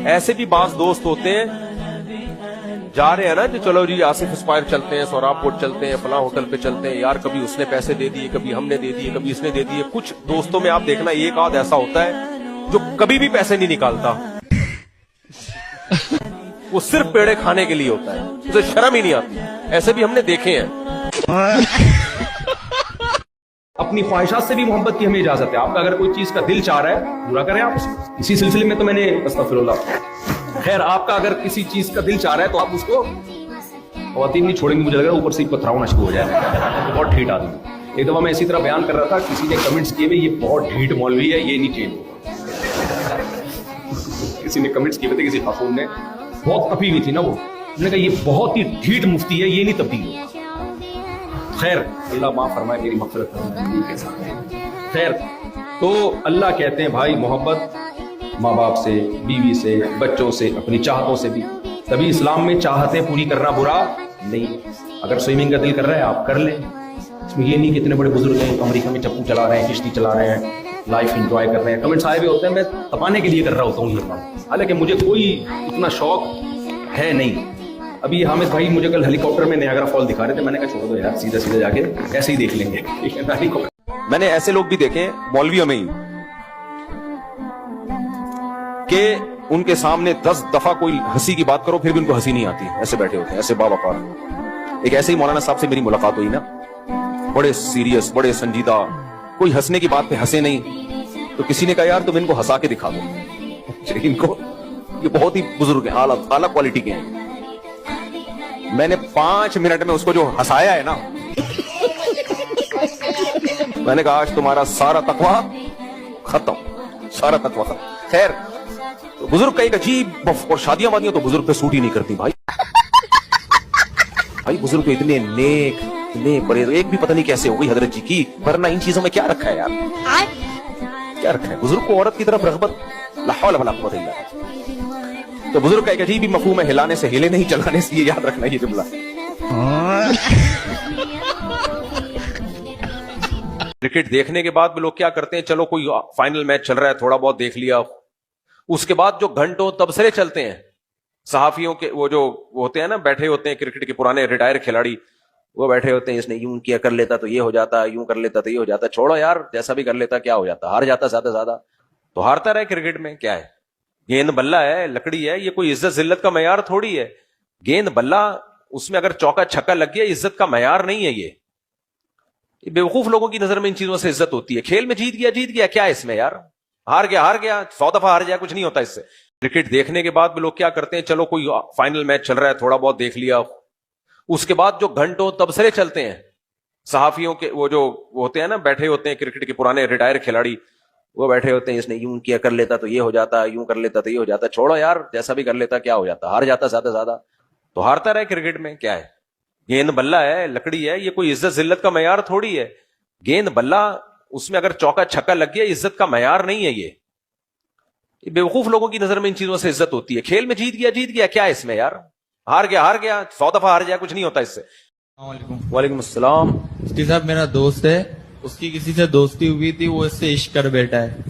ऐसे भी बास दोस्त होते हैं, जा रहे हैं ना, जो चलो जी आसिफ एस्पायर चलते हैं, सोराबपुर चलते हैं, फलां होटल पे चलते हैं, यार कभी उसने पैसे दे दिए, कभी हमने दे दिए, कभी इसने दे दिए। कुछ दोस्तों में आप देखना एक आध ऐसा होता है जो कभी भी पैसे नहीं निकालता, वो सिर्फ पेड़े खाने के लिए होता है, उसे शर्म ही नहीं आती। ऐसे भी हमने देखे हैं। अपनी ख्वाहिशात से भी मोहब्बत की हमें इजाजत है। आपका अगर कोई चीज का दिल चाह रहा है, पूरा करें आप उसको। इसी सिलसिले में तो मैंने अस्तगफिरुल्लाह, खैर आपका अगर किसी चीज का दिल चाह रहा है तो आप उसको ख्वातीन नहीं छोड़ेंगे, मुझे लग रहा है ऊपर से पथराव शुरू हो जाएगा। बहुत ढीठ आदमी। एक दफा मैं इसी तरह बयान कर रहा था, किसी ने कमेंट्स किए हुए ये बहुत ढीठ मौलवी है, ये नहीं चेंज होगा। किसी ने कमेंट्स किए थे, किसी खातून ने, बहुत कपी हुई थी ना वो, उन्होंने कहा ये बहुत ही ढीठ मुफ्ती है, ये नहीं तब्दील होगा। खैर अल्लाह माफ फरमाए, मेरी मग़फ़िरत फरमाए। खैर तो अल्लाह कहते हैं भाई मोहब्बत माँ बाप से, बीवी से, बच्चों से, अपनी चाहतों से भी। तभी इस्लाम में चाहतें पूरी करना बुरा नहीं। अगर स्विमिंग का दिल कर रहा है आप कर लें, इसमें ये नहीं कि इतने बड़े बुजुर्ग हैं अमेरिका में चप्पू चला रहे हैं, किश्ती चला रहे हैं, लाइफ एंजॉय कर रहे हैं। कमेंट्स आए हुए होते हैं, मैं तपाने के लिए कर रहा होता हूँ ये काम, हालांकि मुझे कोई इतना शौक है नहीं। अभी हामिद भाई मुझे कल हेलीकॉप्टर में नियाग्रा फॉल दिखा रहे थे, मैंने कहा छोड़ दो यार, सीधे सीधे जाके ऐसे ही देख लेंगे, ठीक है ना। मैंने ऐसे लोग भी देखे मौलवियों में ही कि उनके सामने 10 दफा कोई हंसी की बात करो फिर भी उनको हंसी नहीं आती, ऐसे बैठे होते हैं, ऐसे बावकार। एक ऐसे ही मौलाना साहब से मेरी मुलाकात हुई ना, बड़े सीरियस, बड़े संजीदा, कोई हंसने की बात पे हंसे नहीं। तो किसी ने कहा यार तुम इनको हंसा के दिखा दो, इनको, ये बहुत ही बुजुर्ग है, आला क्वालिटी के हैं। मैंने 5 मिनट में उसको जो हंसाया है ना, मैंने कहा आज तुम्हारा सारा तकवा खत्म, सारा तकवा खत्म। खैर तो बुजुर्ग का एक अजीब, और शादियां वादियां तो बुजुर्ग पे सूट ही नहीं करती भाई। भाई बुजुर्ग तो इतने नेक, इतने बड़े, एक भी पता नहीं कैसे हो गई हजरत जी की, वरना इन चीजों में क्या रखा है यार, क्या रखा है। बुजुर्ग को औरत की तरफ रग़बत, ला हौल वला कुव्वता इल्ला बिल्लाह। तो बुजुर्ग का एक अजीब ही मफ़हूम है, हिलाने से हिले नहीं, चलाने से, ये याद रखना ये जुमला। क्रिकेट देखने के बाद भी लोग क्या करते हैं, चलो कोई फाइनल मैच चल रहा है, थोड़ा बहुत देख लिया, उसके बाद जो घंटों तबसरे चलते हैं सहाफियों के, वो जो होते हैं ना, बैठे होते हैं क्रिकेट के पुराने रिटायर खिलाड़ी, वो बैठे होते हैं, इसने यूं किया कर लेता तो ये हो जाता, यूं कर लेता तो ये हो जाता। छोड़ो यार, जैसा भी कर लेता क्या हो जाता, हार जाता ज्यादा ज्यादा तो हारता रहे। क्रिकेट में क्या है, गेंद बल्ला है, लकड़ी है, ये कोई इज्जत जिल्लत का मयार थोड़ी है। गेंद बल्ला, उसमें अगर चौका छक्का लग गया, इज्जत का मयार नहीं है ये। बेवकूफ लोगों की नजर में इन चीजों से इज्जत होती है। खेल में जीत गया क्या है इसमें यार, हार गया 100 दफा हार जाए, कुछ नहीं होता इससे। क्रिकेट देखने के बाद भी लोग क्या करते हैं, चलो कोई फाइनल मैच चल रहा है, थोड़ा बहुत देख लिया, उसके बाद जो घंटों तबसरे चलते हैं सहाफियों के, वो जो होते हैं ना, बैठे होते हैं क्रिकेट के पुराने रिटायर खिलाड़ी, वो बैठे होते हैं, इसने यूं किया कर लेता तो ये हो जाता, यूं कर लेता तो ये हो जाता। छोड़ो यार, जैसा भी कर लेता क्या हो जाता, हार जाता ज्यादा ज्यादा तो हारता रहे। क्रिकेट में क्या है, गेंद बल्ला है, लकड़ी है, ये कोई इज्जत जिल्लत का मयार थोड़ी है। गेंद बल्ला, उसमें अगर चौका छक्का लग गया, इज्जत का मयार नहीं है ये। बेवकूफ लोगों की नजर में इन चीजों से इज्जत होती है। खेल में जीत गया क्या है इसमें यार, हार गया 100 दफा हार जाए, कुछ नहीं होता इससे। वालेकुम अस्सलाम। मुफ्ती साहब मेरा दोस्त है, उसकी किसी से दोस्ती हुई थी, वो इससे इश्क कर बैठा है।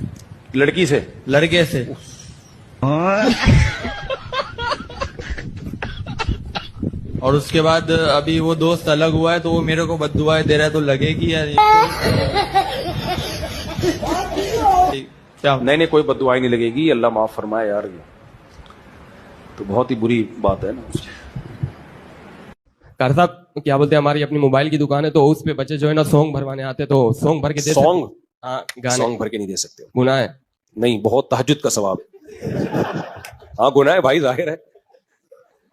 लड़की से? लड़के से। और उसके बाद अभी वो दोस्त अलग हुआ है, तो वो मेरे को बद्दुआएं दे रहा है, तो लगेगी यार क्या? नहीं कोई बद्दुआई नहीं लगेगी, अल्लाह माफ फरमाए यार, तो बहुत ही बुरी बात है ना। कार साहब क्या बोलते हैं, हमारी अपनी मोबाइल की दुकान है, तो उस पे बच्चे जो है ना सॉन्ग भरवाने आते, तो सॉन्ग भर के दे सॉन्ग? हाँ, गाने सॉन्ग भर के नहीं दे सकते, गुनाह है। नहीं, बहुत तहज्जुद का सवाब है। हाँ गुनाह है भाई, जाहिर है,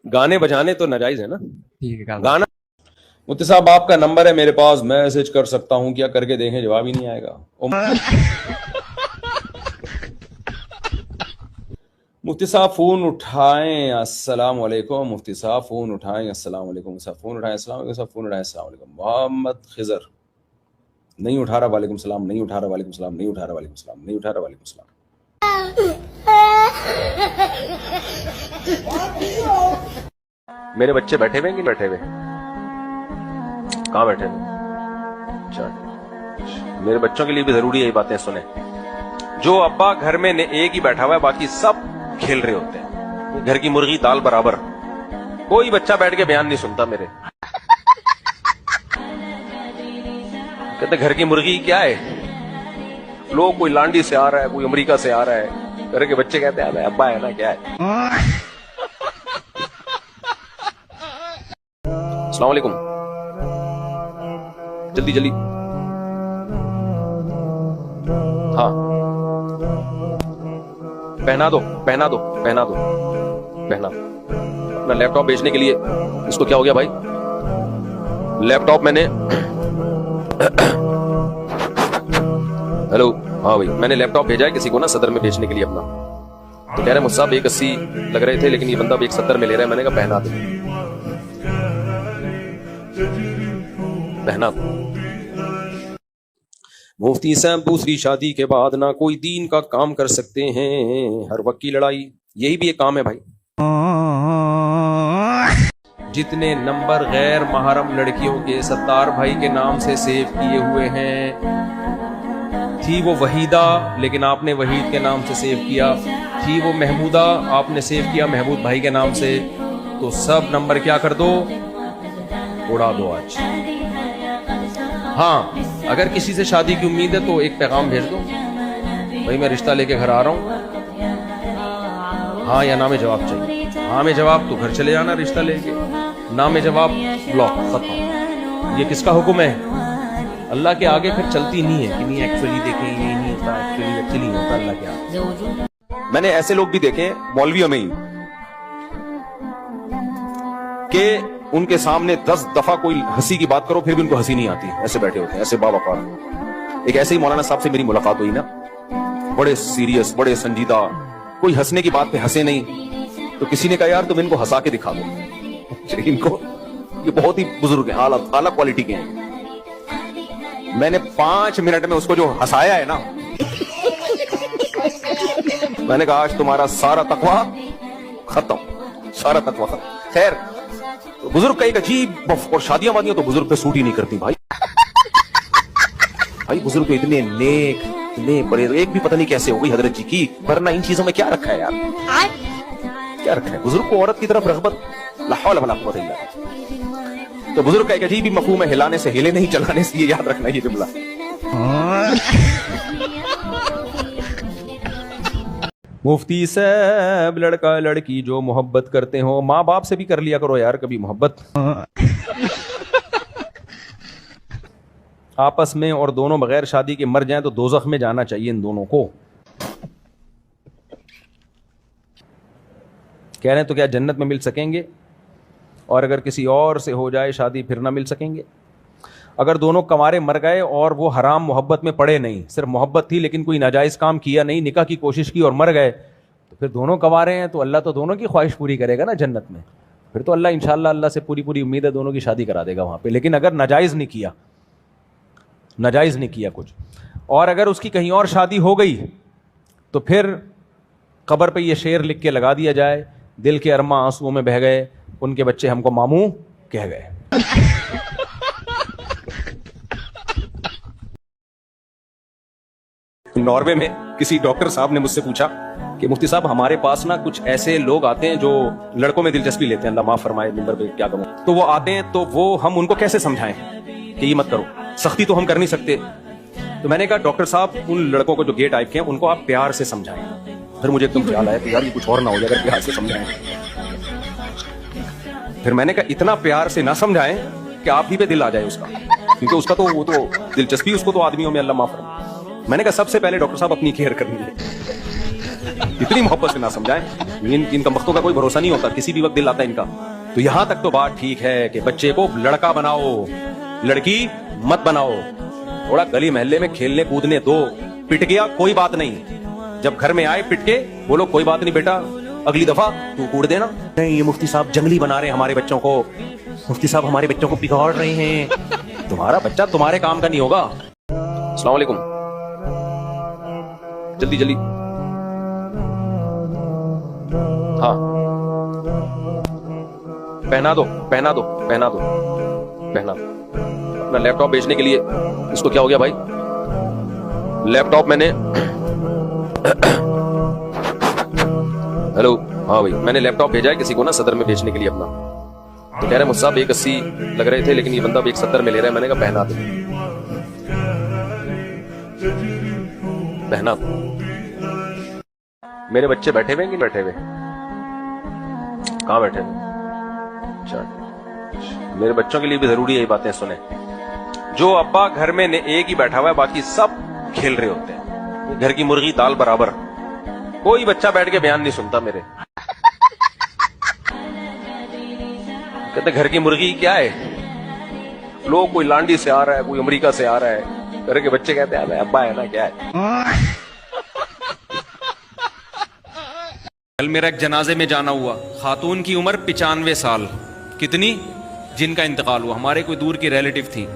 गाने बजाने तो नाजायज है ना। ठीक है, गाना। मुफ्ती साहब आपका नंबर है मेरे पास, मैसेज कर सकता हूँ क्या? करके देखें, जवाब ही नहीं आएगा। मुफ्ती साहब फोन उठाएं, अस्सलाम वालेकुम। मुफ्ती साहब फोन उठाएं, अस्सलाम वालेकुम। फोन उठाएं, अस्सलाम वालेकुम। फोन उठाएं, अस्सलाम वालेकुम। मोहम्मद खिजर नहीं उठा रहा, वालेकुम सलाम नहीं उठा रहा, वालेकुम सलाम नहीं उठा रहा, वालेकुम सलाम नहीं उठा रहा, वालेकुम सलाम। मेरे बच्चे बैठे हुए कि बैठे हुए? कहाँ बैठे हुए? अच्छा, मेरे बच्चों के लिए भी जरूरी है ये बातें सुने। जो अब्बा घर में एक ही बैठा हुआ है, बाकी सब खेल रहे होते हैं, घर की मुर्गी दाल बराबर। कोई बच्चा बैठ के बयान नहीं सुनता मेरे। कहते घर की मुर्गी क्या है, लोग कोई लांडी से आ रहा है, कोई अमेरिका से आ रहा है, घर के बच्चे कहते हैं अब्बा है ना, क्या है। अस्सलाम वालेकुम, जल्दी जल्दी। हाँ, पहना दो पहना दो पहना दो पहना दो। अपना लैपटॉप बेचने के लिए, इसको क्या हो गया भाई, लैपटॉप मैंने हेलो, हाँ भाई, मैंने लैपटॉप भेजा है किसी को ना सदर में बेचने के लिए अपना, तो कह रहे मुझसे 180 लग रहे थे, लेकिन ये बंदा 170 में ले रहा है। मैंने कहा पहना दो पहना दो। मुफ्ती साहब दूसरी शादी के बाद ना कोई दीन का काम कर सकते हैं, हर वक्त की लड़ाई, यही भी एक काम है भाई। जितने नंबर गैर महरम लड़कियों के सत्तार भाई के नाम से सेव किए हुए हैं, थी वो वहीदा लेकिन आपने वहीद के नाम से सेव किया, थी वो महमूदा आपने सेव किया महमूद भाई के नाम से, तो सब नंबर क्या कर दो, उड़ा दो आज। हाँ, अगर किसी से शादी की उम्मीद है तो एक पैगाम भेज दो, भाई मैं रिश्ता लेके घर आ रहा हूँ, हाँ या ना में जवाब चाहिए। हाँ में जवाब तो घर चले जाना रिश्ता लेके, ना में जवाब ब्लॉक, खत्म। ये किसका हुक्म है, अल्लाह के आगे फिर चलती नहीं है कि नहीं एक्चुअली देखें ये नहीं होता, एक्चुअली नहीं होता अल्लाह के आगे। मैंने ऐसे लोग भी देखे मौलवियों में ही कि उनके सामने 10 दफा कोई हंसी की बात करो फिर भी उनको हंसी नहीं आती, ऐसे बैठे होते हैं, ऐसे बावकार। एक ऐसे ही मौलाना साहब से मेरी मुलाकात हुई ना, बड़े सीरियस, बड़े संजीदा, कोई हंसने की बात पे हंसे नहीं, तो किसी ने कहा यार तुम इनको हंसा के दिखा दो। इनको, ये बहुत ही बुजुर्ग हैं, आला क्वालिटी के हैं। मैंने 5 मिनट में उसको जो हंसाया है ना, मैंने कहा आज तुम्हारा सारा तकवा खत्म, सारा तकवा खत्म। खैर, बुजुर्ग का एक अजीब, और शादियां वादियां तो बुजुर्ग पे सूट ही नहीं करती भाई। भाई बुजुर्ग तो इतने नेक, इतने बड़े, एक भी पता नहीं कैसे हो गई हजरत जी की, वरना इन चीजों में क्या रखा है यार, क्या रखा है। बुजुर्ग को औरत की तरफ रग़बत, ला हौल वला कुव्वत इल्ला बिल्लाह। तो बुजुर्ग का एक अजीब ही मफ़हूम है, हिलाने से हिले नहीं, चलाने से, ये याद रखना ये जुमला। मुफ्ती साहब, लड़का लड़की जो मोहब्बत करते हो, माँ बाप से भी कर लिया करो यार कभी मोहब्बत आपस में, और दोनों बगैर शादी के मर जाएं तो दोज़ख में जाना चाहिए इन दोनों को। कह रहे हैं तो क्या जन्नत में मिल सकेंगे, और अगर किसी और से हो जाए शादी फिर ना मिल सकेंगे। अगर दोनों कंवारे मर गए और वो हराम मोहब्बत में पड़े नहीं, सिर्फ मोहब्बत थी लेकिन कोई नाजायज़ काम किया नहीं, निकाह की कोशिश की और मर गए, तो फिर दोनों कंवारे हैं तो अल्लाह तो दोनों की ख्वाहिश पूरी करेगा ना जन्नत में। फिर तो अल्लाह इंशाअल्लाह, अल्लाह से पूरी पूरी उम्मीद है, दोनों की शादी करा देगा वहाँ पे। लेकिन अगर नाजायज़ नहीं किया, नाजायज़ नहीं किया कुछ, और अगर उसकी कहीं और शादी हो गई, तो फिर कब्र पे ये शेर लिख के लगा दिया जाए, दिल के अरमा आंसुओं में बह गए, उनके बच्चे हमको मामू कह गए। नॉर्वे में किसी डॉक्टर साहब ने मुझसे पूछा कि मुफ्ती साहब हमारे पास ना कुछ ऐसे लोग आते हैं जो लड़कों में दिलचस्पी लेते हैं, अल्लाह माफ फरमाए नंबर पे क्या कहूं, तो वो आते हैं तो वो हम उनको कैसे समझाएं कि ये मत करो, सख्ती तो हम कर नहीं सकते। तो मैंने कहा डॉक्टर साहब उन लड़कों को जो गे टाइप के हैं उनको आप प्यार से समझाएं। फिर मुझे एकदम ख्याल आया कि यार ये कुछ और ना हो जाए अगर प्यार से समझाएं। फिर मैंने कहा इतना प्यार से ना समझाएं कि आप ही पे दिल आ जाए उसका, क्योंकि उसका तो वो तो दिलचस्पी उसको तो आदमियों में, अल्लाह माफ फरमाए। मैंने कहा सबसे पहले डॉक्टर साहब अपनी केयर करनी है, इतनी मोहब्बत से ना समझाएं। इन वक्तों का कोई भरोसा नहीं होता, किसी भी वक्त दिल आता है इनका। तो यहां तक तो बात ठीक है कि बच्चे को लड़का बनाओ, लड़की मत बनाओ, थोड़ा गली महल्ले में खेलने कूदने दो, पिट गया कोई बात नहीं, जब घर में आए पिट के बोलो कोई बात नहीं बेटा अगली दफा तू कूद देना। नहीं ये मुफ्ती साहब जंगली बना रहे हैं हमारे बच्चों को, मुफ्ती साहब हमारे बच्चों को बिगाड़ रहे हैं, तुम्हारा बच्चा तुम्हारे काम का नहीं होगा। अस्सलाम वालेकुम, जल्दी जल्दी। हाँ, पहना दो पहना दो पहना दो पहना दो। अपना लैपटॉप बेचने के लिए, इसको क्या हो गया भाई, लैपटॉप मैंने हेलो, हाँ भाई, मैंने लैपटॉप भेजा है किसी को ना सदर में बेचने के लिए अपना, तो कह रहे मुझसे आप 180 लग रहे थे लेकिन ये बंदा 170 में ले रहा है। मैंने कहा पहना दो, पहना दो। मेरे बच्चे बैठे हुए कि नहीं बैठे हुए? कहाँ बैठे हुए? अच्छा, मेरे बच्चों के लिए भी जरूरी है ये बातें सुने। जो अब्बा घर में एक ही बैठा हुआ है, बाकी सब खेल रहे होते हैं, घर की मुर्गी दाल बराबर, कोई बच्चा बैठ के बयान नहीं सुनता मेरे। कहते घर की मुर्गी क्या है, लोग कोई लांडी से आ रहा है, कोई अमेरिका से आ रहा है, घर के बच्चे कहते हैं अब्बा है ना, क्या है। कल मेरा एक जनाजे में जाना हुआ, खातून की उम्र 95 साल, कितनी, जिनका इंतकाल हुआ, हमारे कोई दूर की रिलेटिव थी।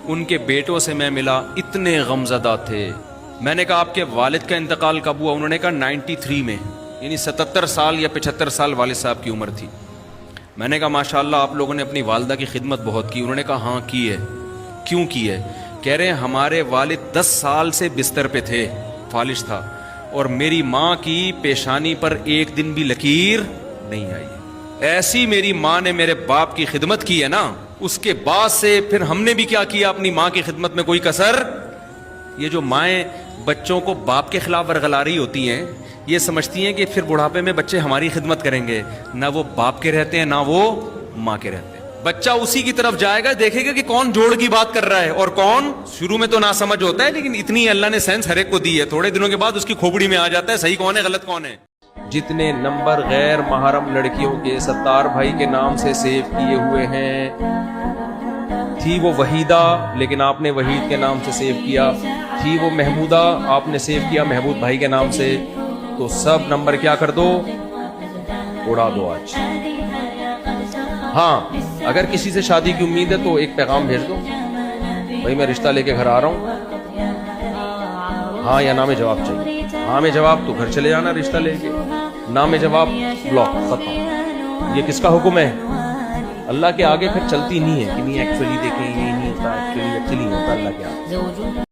उनके बेटों से मैं मिला, इतने गमज़दा थे। मैंने कहा आपके वालिद का इंतकाल कब हुआ? उन्होंने कहा 93 में, यानी 77 साल या 75 साल वालिद साहब की उम्र थी। मैंने कहा माशाअल्लाह आप लोगों ने अपनी वालदा की खिदमत बहुत की। उन्होंने कहा हाँ की है। क्यों की है? कह रहे हैं हमारे वालिद 10 साल से बिस्तर पे थे, फालिश था, और मेरी माँ की पेशानी पर एक दिन भी लकीर नहीं आई। ऐसी मेरी माँ ने मेरे बाप की खिदमत की है ना, उसके बाद से फिर हमने भी क्या किया अपनी माँ की खिदमत में, कोई कसर। ये जो माएँ बच्चों को बाप के खिलाफ वरगला रही होती हैं, ये समझती हैं कि फिर बुढ़ापे में बच्चे हमारी खिदमत करेंगे, ना वो बाप के रहते हैं ना वो माँ के रहते हैं। बच्चा उसी की तरफ जाएगा, देखेगा कि कौन जोड़ की बात कर रहा है और कौन। शुरू में तो ना समझ होता है, लेकिन इतनी अल्लाह ने सेंस हर एक को दी है, थोड़े दिनों के बाद उसकी खोपड़ी में आ जाता है सही कौन है गलत कौन है। जितने नंबर गैर महरम लड़कियों के सत्तार भाई के नाम से सेव किए हुए हैं, थी वो वहीदा लेकिन आपने वहीद के नाम से सेव किया, थी वो महमूदा आपने सेव किया महमूद भाई के नाम से, तो सब नंबर क्या कर दो, उड़ा दो आज। हाँ, अगर किसी से शादी की उम्मीद है तो एक पैगाम भेज दो, भाई मैं रिश्ता लेके घर आ रहा हूँ, हाँ या ना में जवाब चाहिए। हाँ में जवाब तो घर चले जाना रिश्ता लेके, ना में जवाब ब्लॉक, खत्म। ये किसका हुक्म है? अल्लाह के आगे फिर चलती नहीं है कि नहीं एक्चुअली देखें ये नहीं होता, एक्चुअली होता अल्लाह के आगे।